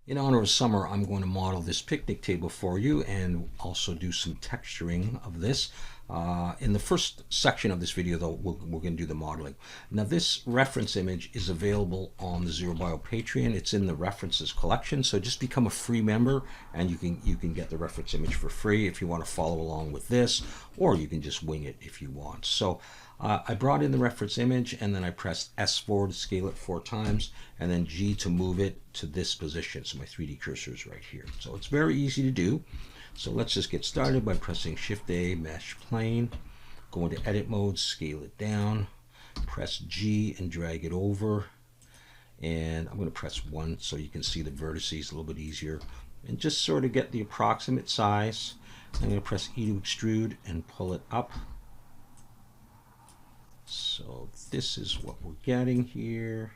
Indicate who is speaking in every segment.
Speaker 1: In honor of summer, I'm going to model this picnic table for you and also do some texturing of this. In the first section of this video, though, we're going to do the modeling. Now, this reference image is available on the zerobio Patreon. It's in the references collection, so just become a free member and you can get the reference image for free if you want to follow along with this, or you can just wing it if you want. So I brought in the reference image and then I pressed S4 to scale it 4 times and then G to move it to this position. So my 3D cursor is right here. So it's very easy to do. So let's just get started by pressing Shift A, Mesh Plane, go into Edit Mode, scale it down, press G and drag it over. And I'm going to press 1 so you can see the vertices a little bit easier. And just sort of get the approximate size. I'm going to press E to extrude and pull it up. So this is what we're getting here.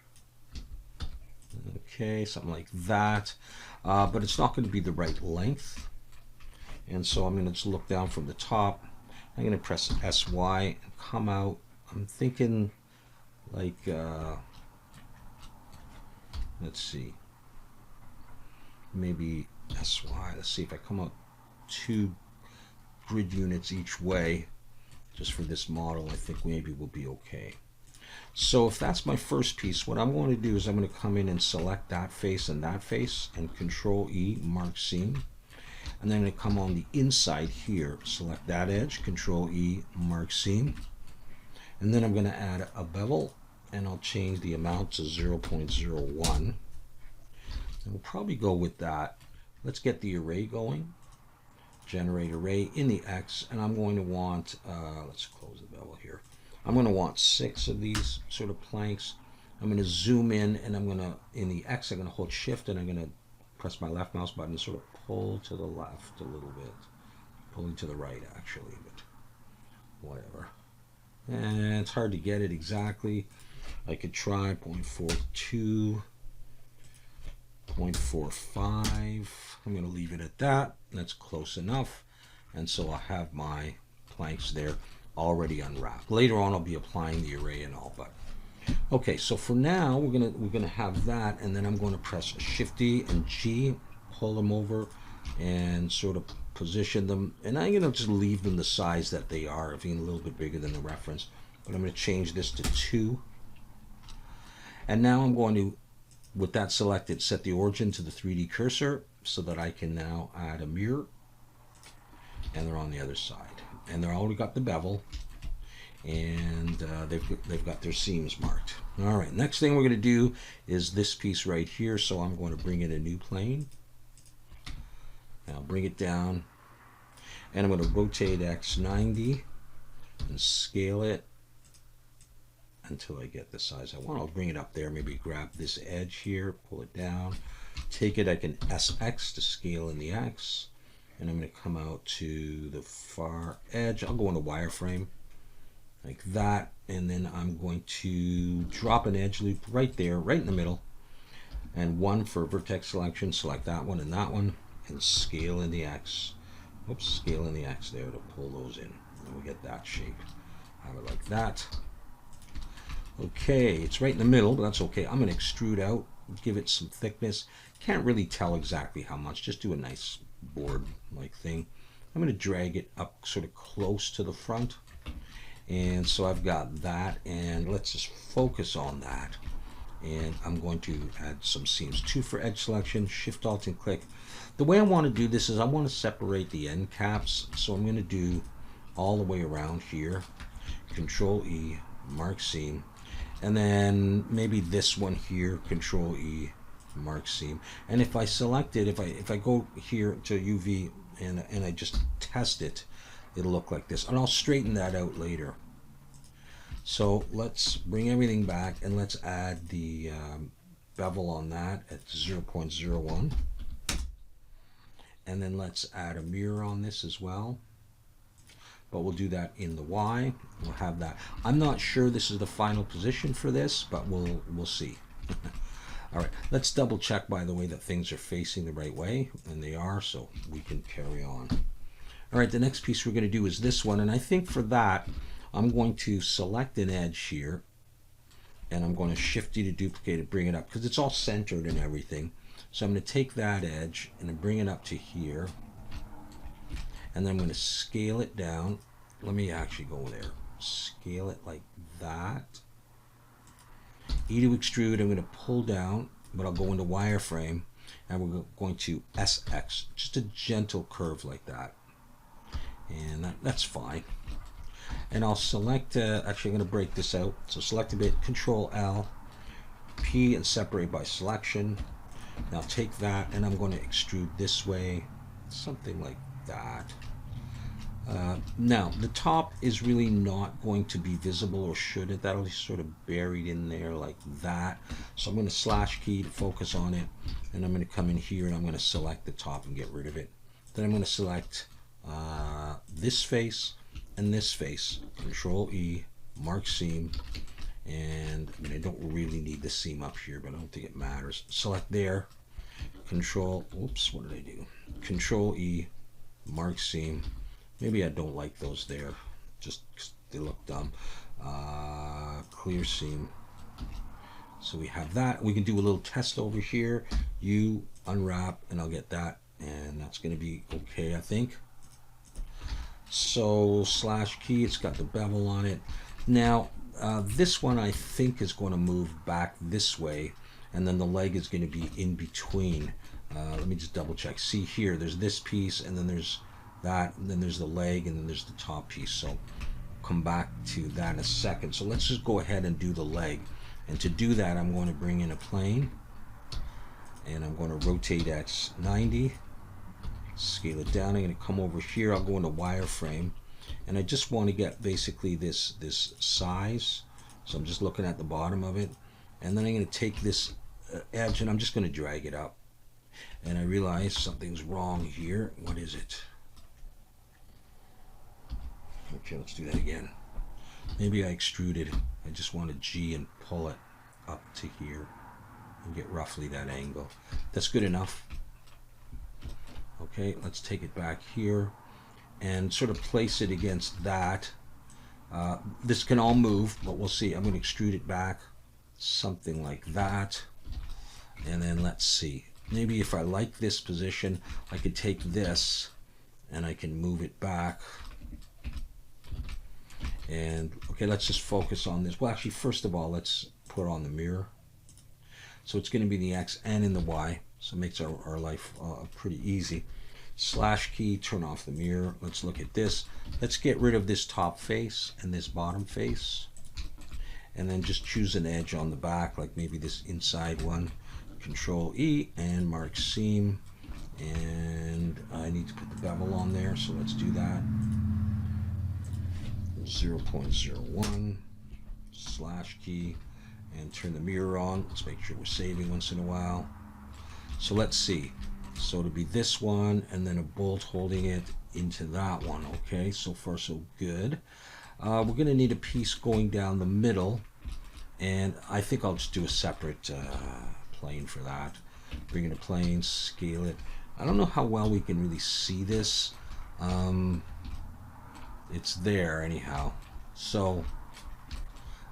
Speaker 1: Okay, something like that. But it's not going to be the right length. And so I'm going to just look down from the top. I'm going to press SY and come out. I'm thinking like, let's see, maybe SY. Let's see if I come out 2 grid units each way. Just for this model, I think maybe we'll be okay. So if that's my first piece, what I'm going to do is I'm going to come in and select that face and Control E, mark seam. And then I'm going to come on the inside here, select that edge, Control E, mark seam. And then I'm going to add a bevel, and I'll change the amount to 0.01. And we'll probably go with that. Let's get the array going. Generate array in the X, and I'm going to want, let's close the bevel here. I'm going to want 6 of these sort of planks. I'm going to zoom in, and I'm going to, in the X, I'm going to hold Shift, and I'm going to press my left mouse button to sort of pull to the left a little bit. Pulling to the right, actually, but whatever. And it's hard to get it exactly. I could try 0.42, 0.45. I'm going to leave it at that. That's close enough. And so I'll have my planks there already unwrapped. Later on I'll be applying the array and all, but okay, so for now we're gonna have that, and then I'm going to press Shift D and G, pull them over and sort of position them, and I'm gonna just leave them the size that they are, being a little bit bigger than the reference, but I'm going to change this to 2. And now I'm going to, with that selected, set the origin to the 3D cursor so that I can now add a mirror, and they're on the other side, and they're already got the bevel, and they've got their seams marked. All right, next thing we're going to do is this piece right here, so I'm going to bring in a new plane. Now bring it down, and I'm going to rotate X 90 and scale it until I get the size I want. I'll bring it up there, maybe grab this edge here, pull it down, take it, I can SX to scale in the X, and I'm going to come out to the far edge. I'll go into wireframe like that, and then I'm going to drop an edge loop right there, right in the middle, and 1 for vertex selection, select that one, and scale in the X. Oops, scale in the X there to pull those in, and we get that shape. Have it like that. Okay, it's right in the middle, but that's okay. I'm going to extrude out, give it some thickness. Can't really tell exactly how much, just do a nice board-like thing. I'm going to drag it up sort of close to the front. And so I've got that, and let's just focus on that. And I'm going to add some seams. 2 for edge selection, Shift Alt and click. The way I want to do this is I want to separate the end caps, so I'm going to do all the way around here. Control E, mark seam. And then maybe this one here, Control E, mark seam. And if I select it, if I go here to UV and I just test it, it'll look like this. And I'll straighten that out later. So let's bring everything back, and let's add the bevel on that at 0.01. And then let's add a mirror on this as well. But we'll do that in the Y. We'll have that. I'm not sure this is the final position for this, but we'll see. All right, let's double check, by the way, that things are facing the right way, and they are, so we can carry on. All right, the next piece we're going to do is this one, and I think for that, I'm going to select an edge here, and I'm going to Shift D to duplicate it, bring it up, because it's all centered and everything. So I'm going to take that edge and bring it up to here. And then I'm going to scale it down. Let me actually go there. Scale it like that. E to extrude, I'm going to pull down, but I'll go into wireframe, and we're going to SX. Just a gentle curve like that. And that's fine. And I'll select, actually I'm going to break this out. So select a bit, Control L, P, and separate by selection. Now take that, and I'm going to extrude this way, something like that. Now the top is really not going to be visible, or should it? That'll be sort of buried in there like that. So I'm going to slash key to focus on it, and I'm going to come in here and I'm going to select the top and get rid of it. Then I'm going to select this face and this face. Control E, mark seam, and I mean, I don't really need the seam up here, but I don't think it matters. Select there. Control, oops, what did I do? Control E, mark seam. Maybe I don't like those there, just 'cause they look dumb. Clear seam. So we have that. We can do a little test over here. You unwrap, and I'll get that, and that's going to be okay, I think. So slash key, it's got the bevel on it. Now, this one I think is going to move back this way, and then the leg is going to be in between. Let me just double check. See here, there's this piece, and then there's that, and then there's the leg, and then there's the top piece. So come back to that in a second. So let's just go ahead and do the leg. And to do that, I'm going to bring in a plane, and I'm going to rotate X 90, scale it down. I'm going to come over here. I'll go into wireframe, and I just want to get basically this size. So I'm just looking at the bottom of it, and then I'm going to take this edge, and I'm just going to drag it up. And I realize something's wrong here. What is it? Okay, let's do that again. Maybe I extruded. I just want a G and pull it up to here and get roughly that angle. That's good enough. Okay, let's take it back here and sort of place it against that. This can all move, but we'll see. I'm going to extrude it back, something like that. And then let's see. Maybe if I like this position, I could take this and I can move it back. And okay, let's just focus on this. Well, actually, first of all, let's put on the mirror. So it's going to be the X and in the Y. So it makes our life pretty easy. Slash key, turn off the mirror. Let's look at this. Let's get rid of this top face and this bottom face. And then just choose an edge on the back, like maybe this inside one. Control E and mark seam. And I need to put the bevel on there, so let's do that. 0.01, slash key, and turn the mirror on. Let's make sure we're saving once in a while. So let's see. So it'll be this one, and then a bolt holding it into that one. Okay, so far so good. We're going to need a piece going down the middle, and I think I'll just do a separate plane for that. Bring in a plane, scale it. I don't know how well we can really see this. It's there anyhow. So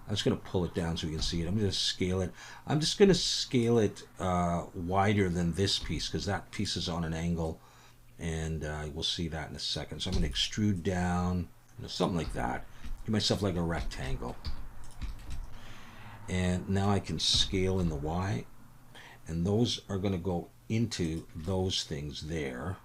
Speaker 1: I'm just going to pull it down so we can see it. I'm going to scale it. I'm just going to scale it wider than this piece, because that piece is on an angle, and we'll see that in a second. So I'm going to extrude down, something like that. Give myself like a rectangle. And now I can scale in the Y, and those are going to go into those things there.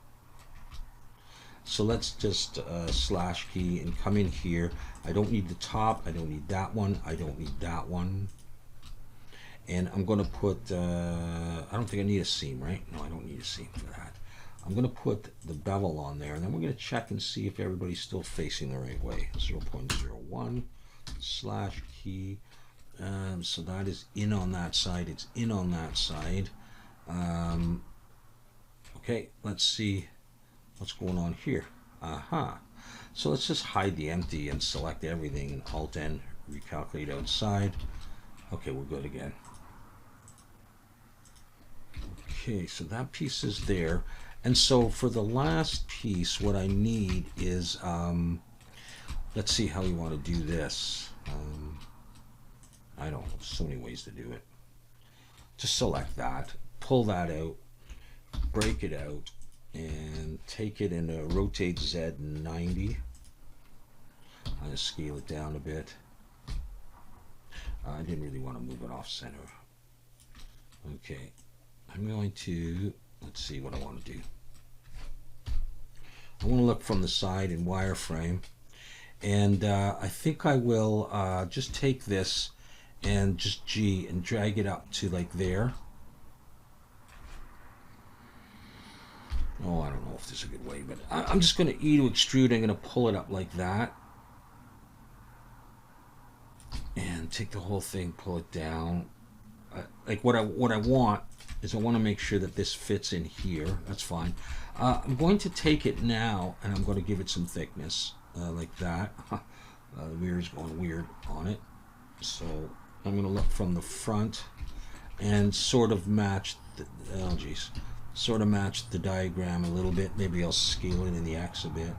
Speaker 1: So let's just slash key and come in here. I don't need the top. I don't need that one. I don't need that one. And I'm going to put, I don't think I need a seam, right? No, I don't need a seam for that. I'm going to put the bevel on there, and then we're going to check and see if everybody's still facing the right way. 0.01, slash key. So that is in on that side. It's in on that side. Okay, let's see what's going on here. So let's just hide the empty and select everything, and Alt N, recalculate outside. Okay, we're good again. Okay, so that piece is there. And so for the last piece, what I need is, let's see how we want to do this. I don't know, so many ways to do it. Just select that, pull that out, break it out and take it and rotate Z 90. I'm going to scale it down a bit. I didn't really want to move it off center. Okay, I'm going to, let's see what I want to do. I want to look from the side in wireframe, and I think I will just take this and just G and drag it up to like there. Oh, I don't know if this is a good way, but I'm just going to E to extrude. I'm going to pull it up like that. And take the whole thing, pull it down. Like what I want is I want to make sure that this fits in here. That's fine. I'm going to take it now and I'm going to give it some thickness like that. The mirror's going weird on it. So I'm going to look from the front and sort of match the, oh geez, sort of match the diagram a little bit. Maybe I'll scale it in the X a bit.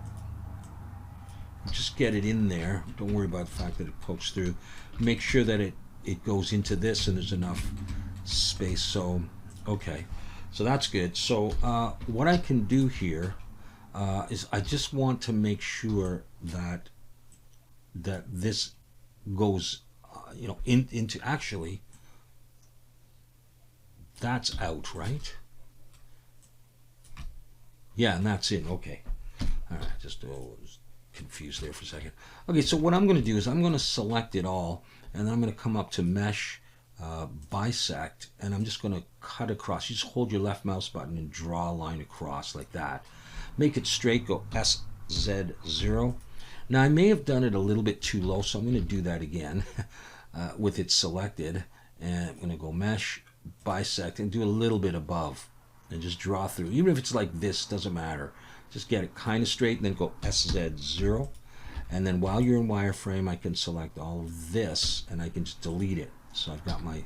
Speaker 1: Just get it in there. Don't worry about the fact that it pokes through. Make sure that it goes into this and there's enough space. So, okay. So that's good. So what I can do here is I just want to make sure that this goes, you know, into actually, that's out, right? Yeah, and that's in. Okay. All right. Just confused there for a second. Okay, so what I'm going to do is I'm going to select it all, and then I'm going to come up to mesh, bisect, and I'm just going to cut across. You just hold your left mouse button and draw a line across like that. Make it straight, go SZ0. Now I may have done it a little bit too low, so I'm going to do that again with it selected, and I'm going to go mesh, bisect, and do a little bit above, and just draw through. Even if it's like this, doesn't matter. Just get it kind of straight and then go SZ0. And then while you're in wireframe, I can select all of this and I can just delete it. So I've got my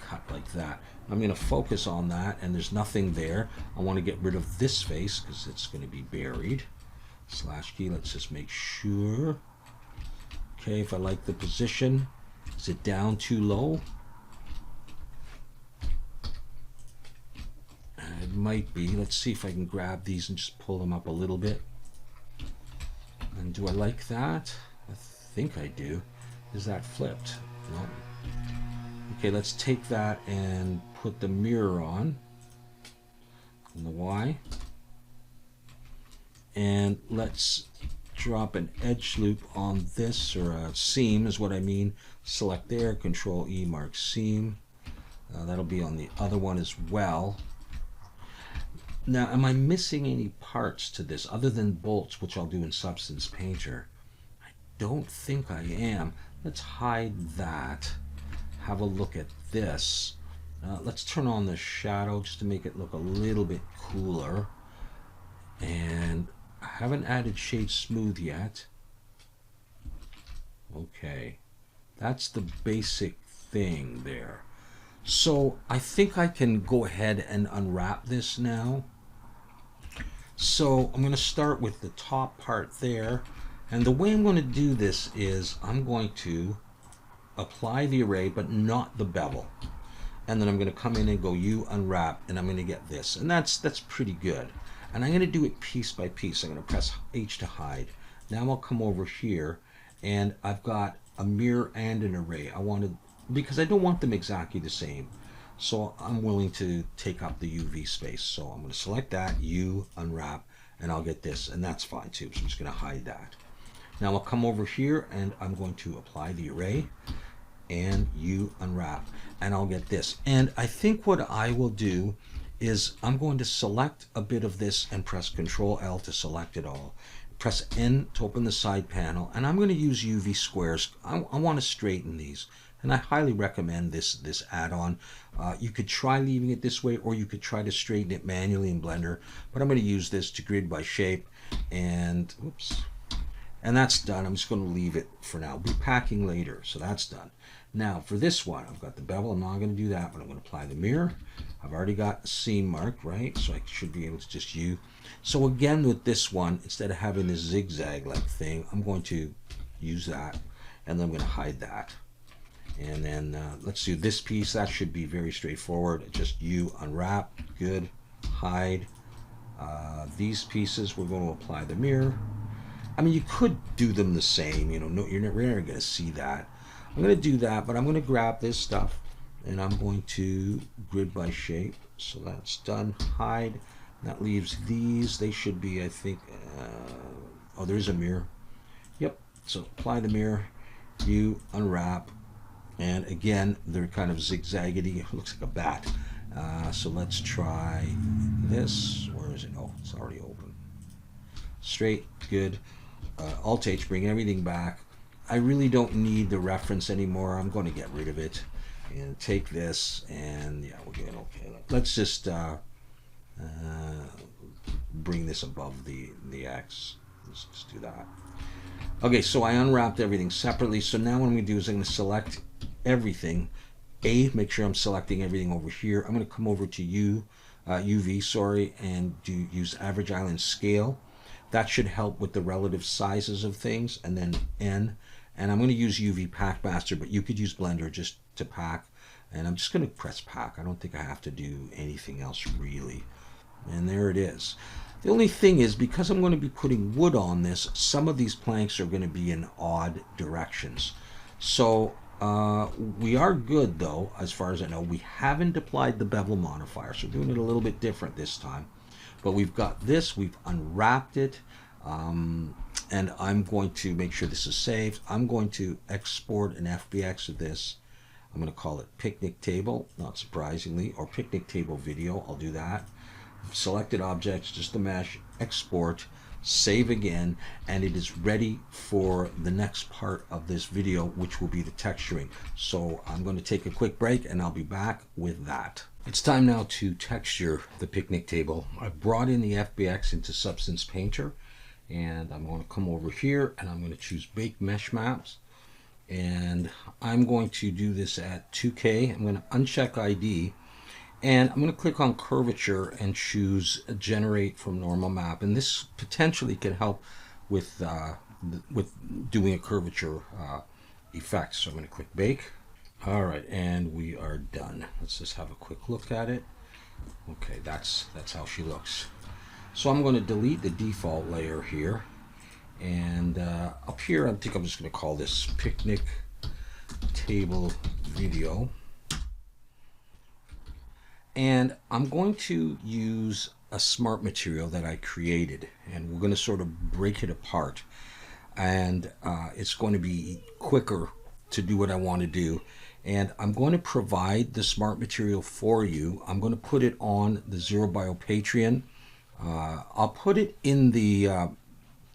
Speaker 1: cut like that. I'm going to focus on that and there's nothing there. I want to get rid of this face because it's going to be buried. Slash key, let's just make sure. Okay, if I like the position, is it down too low? It might be. Let's see if I can grab these and just pull them up a little bit. And do I like that? I think I do. Is that flipped? No. Okay, let's take that and put the mirror on the Y. And let's drop an edge loop on this, or a seam is what I mean. Select there, Control E, mark seam. That'll be on the other one as well. Now, am I missing any parts to this other than bolts, which I'll do in Substance Painter? I don't think I am. Let's hide that. Have a look at this. Let's turn on the shadow just to make it look a little bit cooler. And I haven't added Shade Smooth yet. Okay. That's the basic thing there. So I think I can go ahead and unwrap this now. So I'm going to start with the top part there, and the way I'm going to do this is I'm going to apply the array but not the bevel, and then I'm going to come in and go U unwrap, and I'm going to get this, and that's pretty good. And I'm going to do it piece by piece. I'm going to press H to hide. Now I'll come over here and I've got a mirror and an array. I wanted, because I don't want them exactly the same. So I'm willing to take up the UV space. So I'm going to select that, U, unwrap, and I'll get this. And that's fine too. So I'm just going to hide that. Now I'll come over here and I'm going to apply the array and U, unwrap, and I'll get this. And I think what I will do is I'm going to select a bit of this and press Control L to select it all. Press N to open the side panel, and I'm going to use UV squares. I want to straighten these. And I highly recommend this add-on. You could try leaving it this way, or you could try to straighten it manually in Blender. But I'm going to use this to grid by shape, and oops, and that's done. I'm just going to leave it for now. I'll be packing later, so that's done. Now for this one, I've got the bevel. I'm not going to do that, but I'm going to apply the mirror. I've already got a seam mark, right? So I should be able to just use. So again, with this one, instead of having this zigzag-like thing, I'm going to use that, and then I'm going to hide that. And then let's do this piece. That should be very straightforward. Just U unwrap, good, hide these pieces. We're going to apply the mirror. I mean, you could do them the same, you know, no, you're never going to see that. I'm going to do that, but I'm going to grab this stuff and I'm going to grid by shape. So that's done. Hide. That leaves these. They should be, I think, oh, there's a mirror. Yep. So apply the mirror. You unwrap. And again, they're kind of zigzaggedy. It looks like a bat. So let's try this. Where is it? Oh, it's already open. Straight. Good. Alt-H, bring everything back. I really don't need the reference anymore. I'm going to get rid of it. And take this, and yeah, we're doing okay. Let's just bring this above the X. Let's just do that. Okay, so I unwrapped everything separately. So now what I'm going to do is I'm going to select everything. Make sure I'm selecting everything over here. I'm going to come over to UV, sorry, and use average island scale. That should help with the relative sizes of things. And then N. And I'm going to use UV Pack Master, but you could use Blender just to pack. And I'm just going to press pack. I don't think I have to do anything else really. And there it is. The only thing is, because I'm going to be putting wood on this, some of these planks are going to be in odd directions. So we are good though, as far as I know. We haven't applied the bevel modifier, so we're doing it a little bit different this time. But we've got this, we've unwrapped it. And I'm going to make sure this is saved. I'm going to export an FBX of this. I'm going to call it picnic table, not surprisingly, or picnic table video. I'll do that. Selected objects, just the mesh, export, save again, and it is ready for the next part of this video, which will be the texturing. So I'm going to take a quick break and I'll be back with that. It's time now to texture the picnic table. I brought in the FBX into Substance Painter. And I'm going to come over here and I'm going to choose Bake Mesh Maps. And I'm going to do this at 2K. I'm going to uncheck ID. And I'm going to click on Curvature and choose Generate from Normal Map. And this potentially can help with doing a curvature effect. So I'm going to click Bake. All right, and we are done. Let's just have a quick look at it. Okay, that's how she looks. So I'm going to delete the default layer here, and up here I think I'm just going to call this picnic table video, and I'm going to use a smart material that I created, and we're going to sort of break it apart, and it's going to be quicker to do what I want to do. And I'm going to provide the smart material for you. I'm going to put it on the Zerobio Patreon. I'll put it in the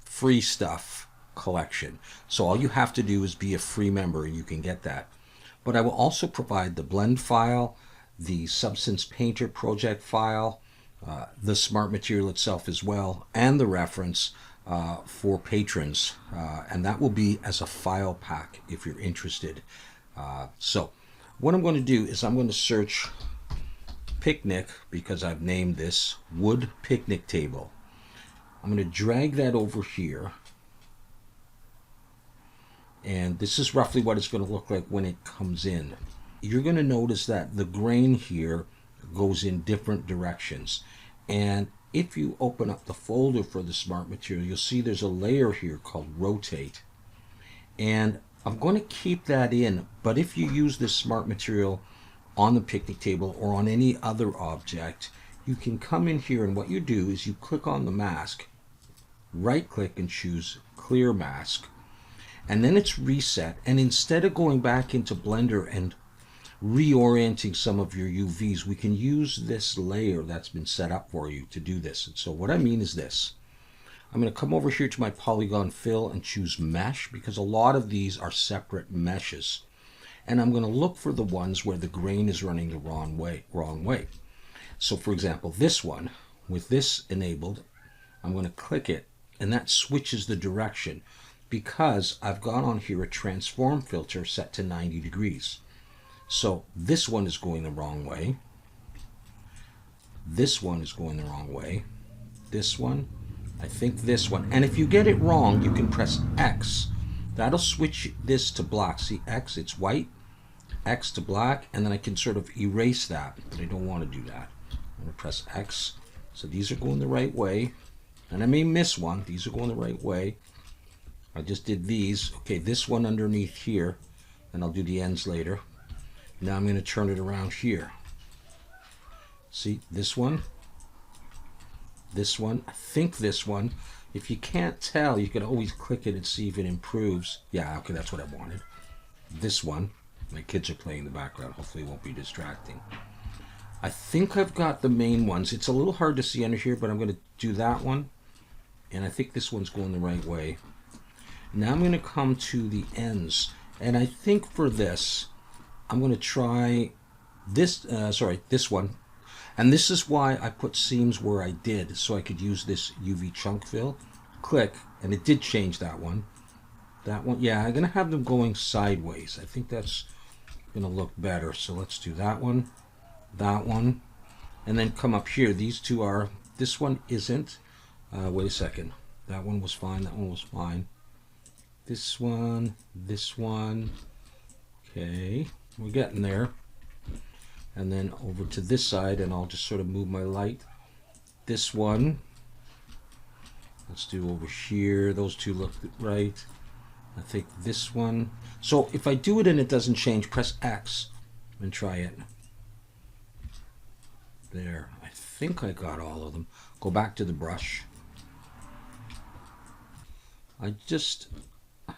Speaker 1: free stuff collection. So all you have to do is be a free member and you can get that. But I will also provide the blend file, the Substance Painter project file, the smart material itself as well, and the reference for patrons. And that will be as a file pack if you're interested. So what I'm going to do is I'm going to search picnic, because I've named this wood picnic table. I'm going to drag that over here, and this is roughly what it's going to look like when it comes in. You're going to notice that the grain here goes in different directions, and if you open up the folder for the smart material, you'll see there's a layer here called rotate, and I'm going to keep that in. But if you use this smart material on the picnic table or on any other object, you can come in here, and what you do is you click on the mask, right click and choose clear mask, and then it's reset. And instead of going back into Blender and reorienting some of your UVs, we can use this layer that's been set up for you to do this. And so what I mean is this: I'm going to come over here to my polygon fill and choose mesh, because a lot of these are separate meshes. And I'm going to look for the ones where the grain is running the wrong way. So for example, this one, with this enabled, I'm going to click it, and that switches the direction, because I've got on here a transform filter set to 90 degrees. So this one is going the wrong way. This one is going the wrong way. This one, I think this one. And if you get it wrong, you can press X. That'll switch this to black. See, X, it's white. X to black, and then I can sort of erase that, but I don't want to do that. I'm going to press X, So these are going the right way. And I may miss one. These are going the right way. I just did these. Okay, this one underneath here. And I'll do the ends later. Now I'm going to turn it around here. See, this one. This one. I think this one. If you can't tell, you can always click it and see if it improves. Yeah, okay, that's what I wanted. This one. My kids are playing in the background. Hopefully it won't be distracting. I think I've got the main ones. It's a little hard to see under here, but I'm going to do that one. And I think this one's going the right way. Now I'm going to come to the ends. And I think for this, I'm going to try this, this one. And this is why I put seams where I did, so I could use this UV chunk fill. Click, and it did change that one. That one, yeah, I'm going to have them going sideways. I think that's going to look better. So let's do that one, and then come up here. These two are, this one isn't. Wait a second. That one was fine, that one was fine. This one, okay, we're getting there. And then over to this side, and I'll just sort of move my light. This one, let's do over here. Those two look right. I think this one. So if I do it and it doesn't change, press X and try it. There, I think I got all of them. Go back to the brush. I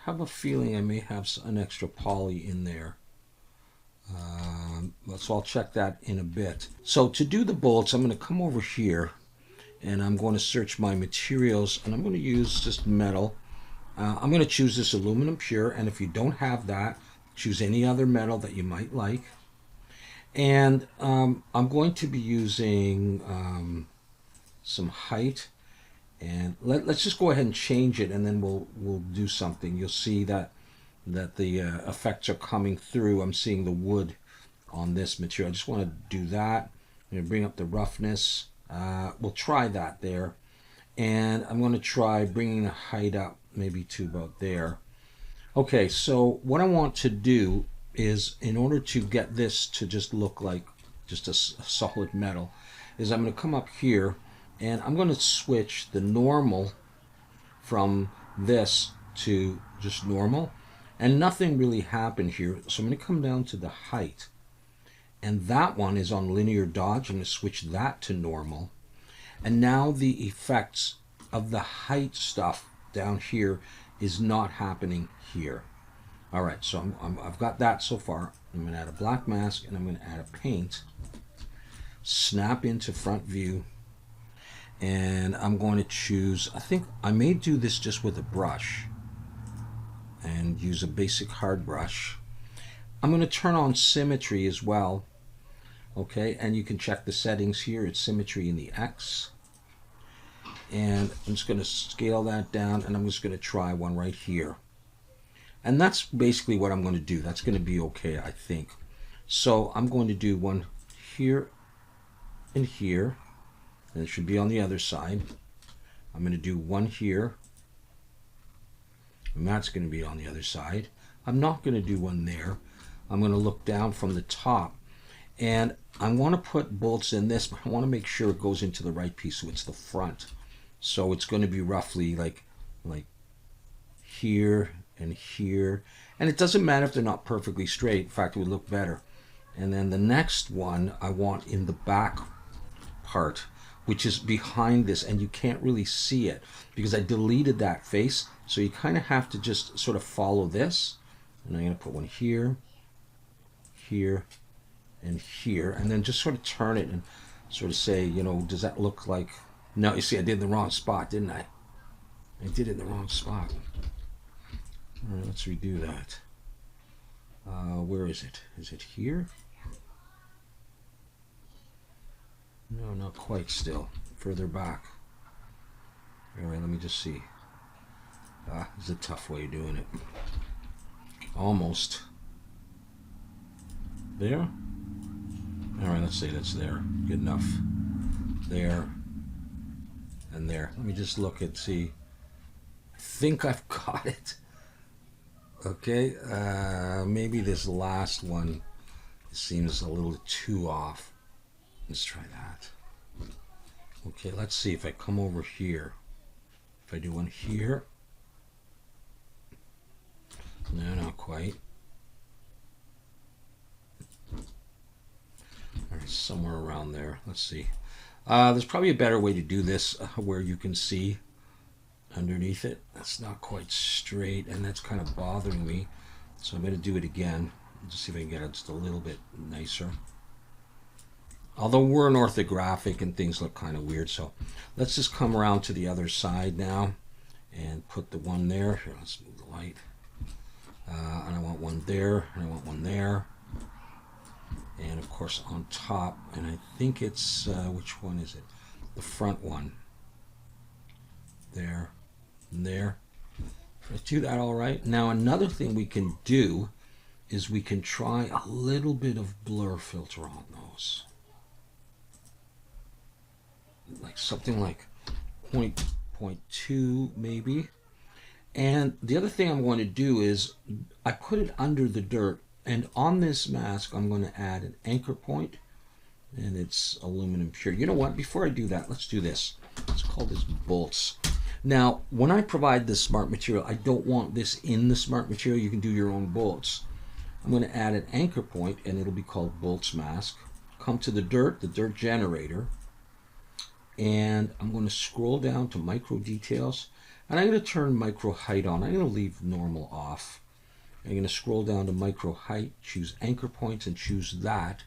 Speaker 1: have a feeling I may have an extra poly in there. So I'll check that in a bit. So to do the bolts, I'm going to come over here and I'm going to search my materials, and I'm going to use just metal. I'm going to choose this aluminum pure, and if you don't have that, choose any other metal that you might like. And I'm going to be using some height, and let's just go ahead and change it, and then we'll do something. You'll see that the effects are coming through. I'm seeing the wood on this material. I just want to do that. I'm going to bring up the roughness. We'll try that there, and I'm going to try bringing the height up maybe to about there. Okay, so what I want to do is, in order to get this to just look like just a solid metal, is I'm going to come up here and I'm going to switch the normal from this to just normal, and nothing really happened here. So I'm going to come down to the height, and that one is on linear dodge. I'm going to switch that to normal, and now the effects of the height stuff down here is not happening here. All right, so I've got that so far. I'm going to add a black mask, and I'm going to add a paint, snap into front view, and I'm going to choose, I think I may do this just with a brush and use a basic hard brush. I'm going to turn on symmetry as well. Okay, and you can check the settings here. It's symmetry in the X. And I'm just going to scale that down, and I'm just going to try one right here. And that's basically what I'm going to do. That's going to be okay, I think. So I'm going to do one here and here, and it should be on the other side. I'm going to do one here, and that's going to be on the other side. I'm not going to do one there. I'm going to look down from the top, and I want to put bolts in this, but I want to make sure it goes into the right piece, so it's the front. So it's going to be roughly like here and here, and it doesn't matter if they're not perfectly straight. In fact, it would look better. And then the next one I want in the back part, which is behind this, and you can't really see it because I deleted that face, so you kind of have to just sort of follow this. And I'm going to put one here, here, and here, and then just sort of turn it and sort of say, you know, does that look like... No, you see, I did it in the wrong spot, didn't I? I did it in the wrong spot. All right, let's redo that. Where is it? Is it here? No, not quite still. Further back. All right, let me just see. This is a tough way of doing it. Almost. There? All right, let's say that's there. Good enough. There. And there. Let me just look and see. I think I've got it. Okay, maybe this last one seems a little too off. Let's try that. Okay, let's see if I come over here. If I do one here, no, not quite. All right, somewhere around there. Let's see. There's probably a better way to do this where you can see underneath it. That's not quite straight, and that's kind of bothering me. So I'm going to do it again. Just see if I can get it just a little bit nicer. Although we're an orthographic and things look kind of weird, so let's just come around to the other side now and put the one there. Here, let's move the light. And I want one there, and I want one there. And of course on top, and I think it's, which one is it? The front one. There, and there. If I do that all right. Now another thing we can do is we can try a little bit of blur filter on those. Like something like 0.2 maybe. And the other thing I'm going to do is I put it under the dirt, and on this mask I'm going to add an anchor point, and it's aluminum pure. You know what, before I do that, let's do this. Let's call this bolts. Now when I provide this smart material, I don't want this in the smart material. You can do your own bolts. I'm going to add an anchor point, and it'll be called bolts mask. Come to the dirt generator, and I'm going to scroll down to micro details, and I'm going to turn micro height on. I'm going to leave normal off. I'm going to scroll down to micro height, choose anchor points, and choose that.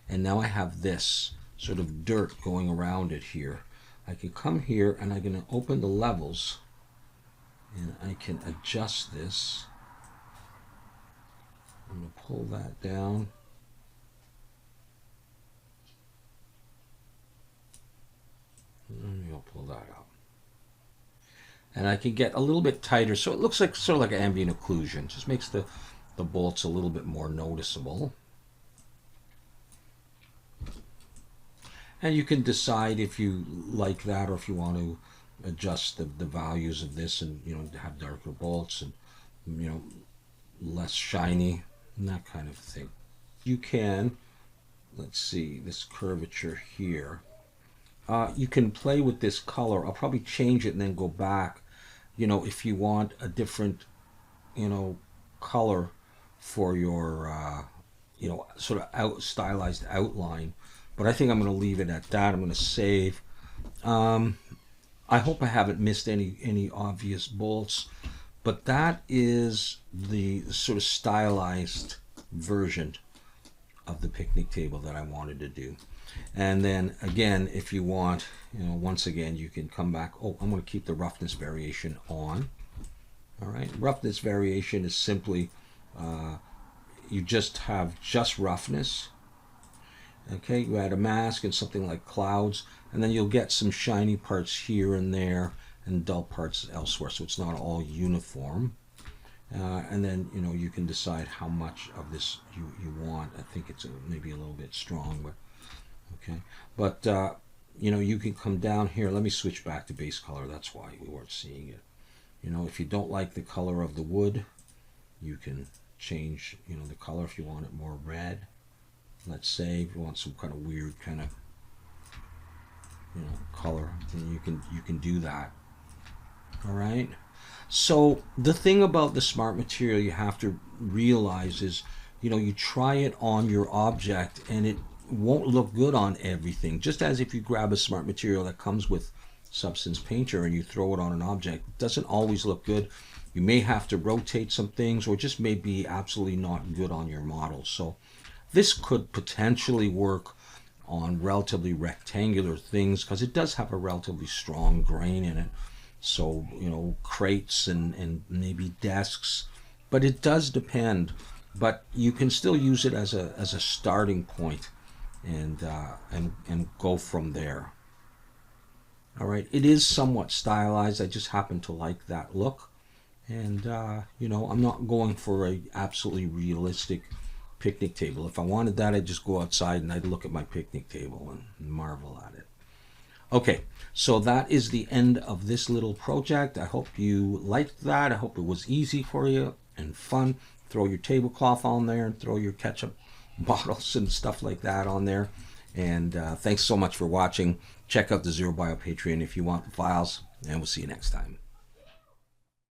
Speaker 1: And now I have this sort of dirt going around it here. I can come here, and I'm going to open the levels, and I can adjust this. I'm going to pull that down. And I'll pull that out. And I can get a little bit tighter, so it looks like sort of like an ambient occlusion. Just makes the bolts a little bit more noticeable. And you can decide if you like that, or if you want to adjust the values of this, and have darker bolts, and less shiny, and that kind of thing. You can, let's see, this curvature here. You can play with this color. I'll probably change it and then go back. If you want a different, color for your, sort of stylized outline. But I think I'm going to leave it at that. I'm going to save. I hope I haven't missed any obvious bolts. But that is the sort of stylized version of the picnic table that I wanted to do. And then again, if you want, once again, you can come back. Oh, I'm going to keep the roughness variation on. All right, roughness variation is simply you just have roughness. Okay, you add a mask and something like clouds, and then you'll get some shiny parts here and there and dull parts elsewhere, so it's not all uniform. And then you can decide how much of this you want. I think it's maybe a little bit strong, but okay. But you can come down here. Let me switch back to base color. That's why we weren't seeing it. If you don't like the color of the wood, you can change the color if you want it more red. Let's say if you want some kind of weird kind of color, then you can do that. All right. So the thing about the smart material you have to realize is, you try it on your object and it won't look good on everything. Just as if you grab a smart material that comes with Substance Painter and you throw it on an object, it doesn't always look good. You may have to rotate some things, or just may be absolutely not good on your model. So this could potentially work on relatively rectangular things because it does have a relatively strong grain in it. So, crates and maybe desks, but it does depend. But you can still use it as a starting point, and go from there. All right, it is somewhat stylized. I just happen to like that look, and I'm not going for a absolutely realistic picnic table. If I wanted that, I'd just go outside and I'd look at my picnic table and marvel at it. Okay, so that is the end of this little project. I hope you liked that. I hope it was easy for you and fun. Throw your tablecloth on there and throw your ketchup bottles and stuff like that on there. And thanks so much for watching. Check out the Zerobio Patreon if you want the files, and we'll see you next time.